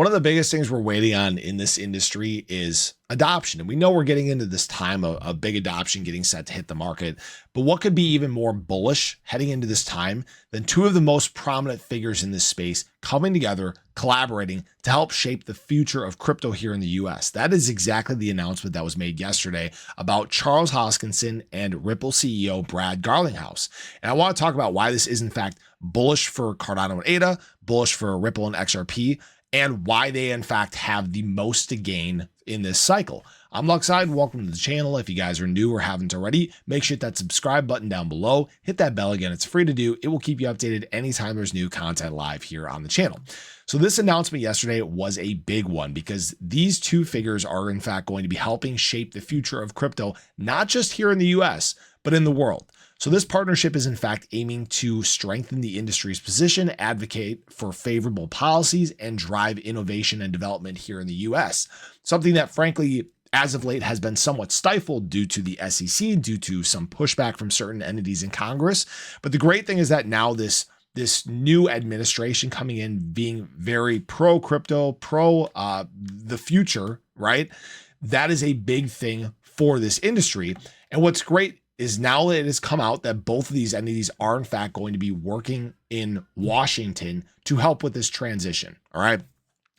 One of the biggest things we're waiting on in this industry is adoption. And we know we're getting into this time of big adoption getting set to hit the market. But what could be even more bullish heading into this time than two of the most prominent figures in this space coming together, collaborating to help shape the future of crypto here in the US? That is exactly the announcement that was made yesterday about Charles Hoskinson and Ripple CEO Brad Garlinghouse. And I want to talk about why this is in fact bullish for Cardano and ADA, bullish for Ripple and XRP, and why they in fact have the most to gain in this cycle. I'm Luxide, and welcome to the channel. If you guys are new or haven't already, make sure to hit that subscribe button down below, hit that bell again. It's free to do. It will keep you updated anytime there's new content live here on the channel. So this announcement yesterday was a big one because these two figures are in fact going to be helping shape the future of crypto, not just here in the US, but in the world. So this partnership is in fact aiming to strengthen the industry's position, advocate for favorable policies, and drive innovation and development here in the US. Something that frankly, as of late has been somewhat stifled due to the SEC, due to some pushback from certain entities in Congress. But the great thing is that now this new administration coming in being very pro crypto, pro the future, right? That is a big thing for this industry. And what's great is now it has come out that both of these entities are in fact going to be working in Washington to help with this transition. All right.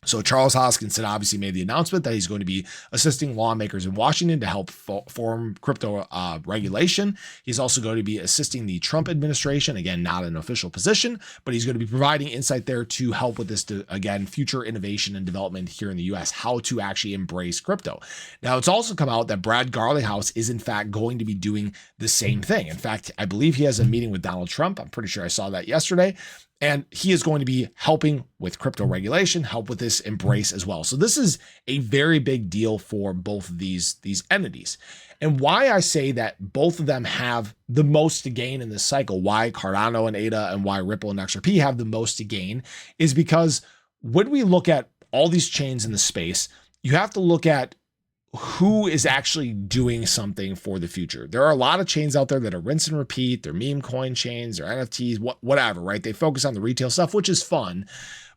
So Charles Hoskinson obviously made the announcement that he's going to be assisting lawmakers in Washington to help form crypto regulation. He's also going to be assisting the Trump administration, again, not an official position, but he's going to be providing insight there to help with this, again, future innovation and development here in the US, how to actually embrace crypto. Now, it's also come out that Brad Garlinghouse is in fact going to be doing the same thing. In fact, I believe he has a meeting with Donald Trump. I'm pretty sure I saw that yesterday. And he is going to be helping with crypto regulation, help with this embrace as well. So this is a very big deal for both of these entities. And why I say that both of them have the most to gain in this cycle, why Cardano and ADA and why Ripple and XRP have the most to gain, is because when we look at all these chains in the space, you have to look at who is actually doing something for the future. There are a lot of chains out there that are rinse and repeat. They're meme coin chains, they're NFTs, whatever, right? They focus on the retail stuff, which is fun,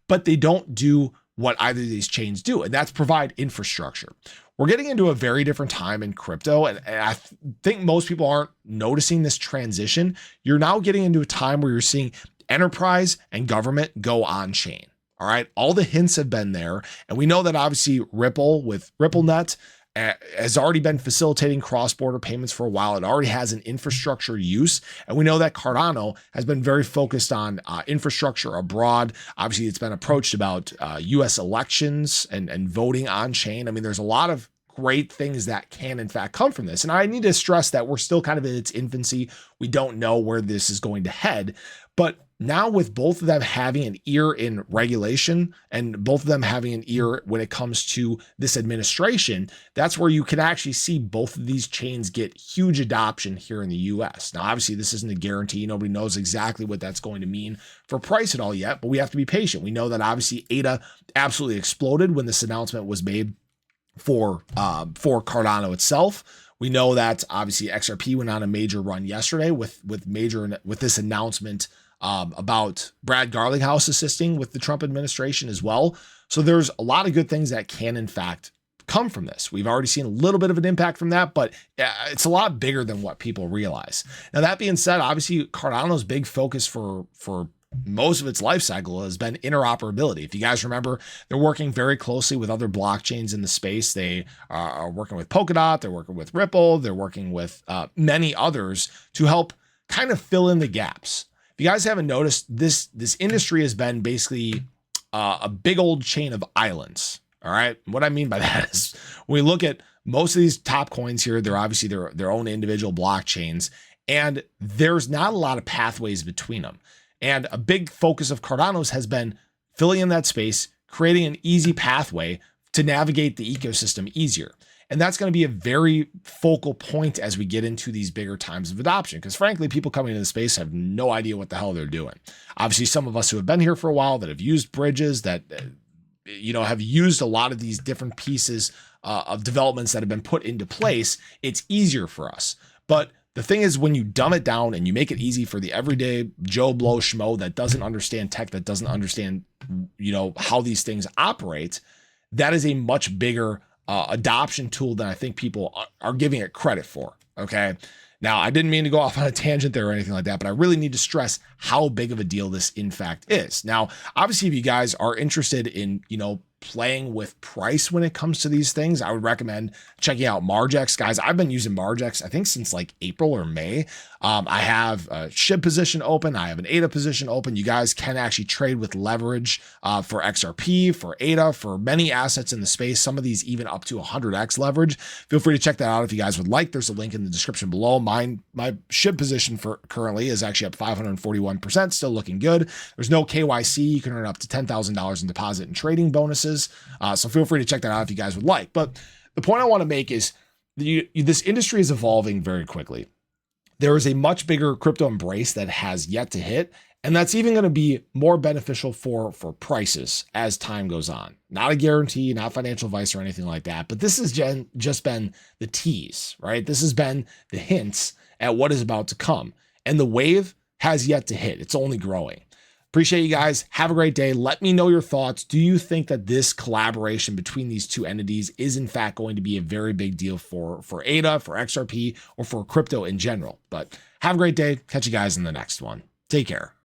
but they don't do what either of these chains do, and that's provide infrastructure. We're getting into a very different time in crypto, and I think most people aren't noticing this transition. You're now getting into a time where you're seeing enterprise and government go on chain. All right. All the hints have been there. And we know that obviously Ripple with RippleNet has already been facilitating cross-border payments for a while. It already has an infrastructure use. And we know that Cardano has been very focused on infrastructure abroad. Obviously, it's been approached about US elections and voting on chain. I mean, there's a lot of great things that can in fact come from this. And I need to stress that we're still kind of in its infancy. We don't know where this is going to head. But now with both of them having an ear in regulation and both of them having an ear when it comes to this administration, that's where you can actually see both of these chains get huge adoption here in the US. Now, obviously, this isn't a guarantee. Nobody knows exactly what that's going to mean for price at all yet, but we have to be patient. We know that obviously ADA absolutely exploded when this announcement was made for Cardano itself. We know that obviously XRP went on a major run yesterday with this announcement about Brad Garlinghouse assisting with the Trump administration as well. So there's a lot of good things that can in fact come from this. We've already seen a little bit of an impact from that, but it's a lot bigger than what people realize. Now, that being said, obviously Cardano's big focus for most of its life cycle has been interoperability. If you guys remember, they're working very closely with other blockchains in the space. They are working with Polkadot, they're working with Ripple, they're working with many others to help kind of fill in the gaps. If you guys haven't noticed, this industry has been basically a big old chain of islands. All right. What I mean by that is when we look at most of these top coins here, they're obviously their own individual blockchains, and there's not a lot of pathways between them. And a big focus of Cardano's has been filling in that space, creating an easy pathway to navigate the ecosystem easier. And that's going to be a very focal point as we get into these bigger times of adoption, because frankly, people coming into the space have no idea what the hell they're doing. Obviously, some of us who have been here for a while, that have used bridges, that have used a lot of these different pieces of developments that have been put into place, it's easier for us. But The thing is, when you dumb it down and you make it easy for the everyday Joe Blow Schmo that doesn't understand tech, that doesn't understand, how these things operate, that is a much bigger adoption tool than I think people are giving it credit for. Okay. Now, I didn't mean to go off on a tangent there or anything like that, but I really need to stress how big of a deal this in fact is. Now, obviously, if you guys are interested in, playing with price when it comes to these things, I would recommend checking out Margex. Guys, I've been using Margex, I think since like April or May. I have a SHIB position open. I have an ADA position open. You guys can actually trade with leverage for XRP, for ADA, for many assets in the space. Some of these even up to 100x leverage. Feel free to check that out if you guys would like. There's a link in the description below. My SHIB position for currently is actually up 541%, still looking good. There's no KYC. You can earn up to $10,000 in deposit and trading bonuses. So feel free to check that out if you guys would like. But the point I want to make is this industry is evolving very quickly. There is a much bigger crypto embrace that has yet to hit, and that's even going to be more beneficial for prices as time goes on. Not a guarantee, not financial advice or anything like that, but this has just been the tease, right? This has been the hints at what is about to come, and the wave has yet to hit. It's only growing. Appreciate you guys. Have a great day. Let me know your thoughts. Do you think that this collaboration between these two entities is in fact going to be a very big deal for ADA, for XRP, or for crypto in general? But have a great day. Catch you guys in the next one. Take care.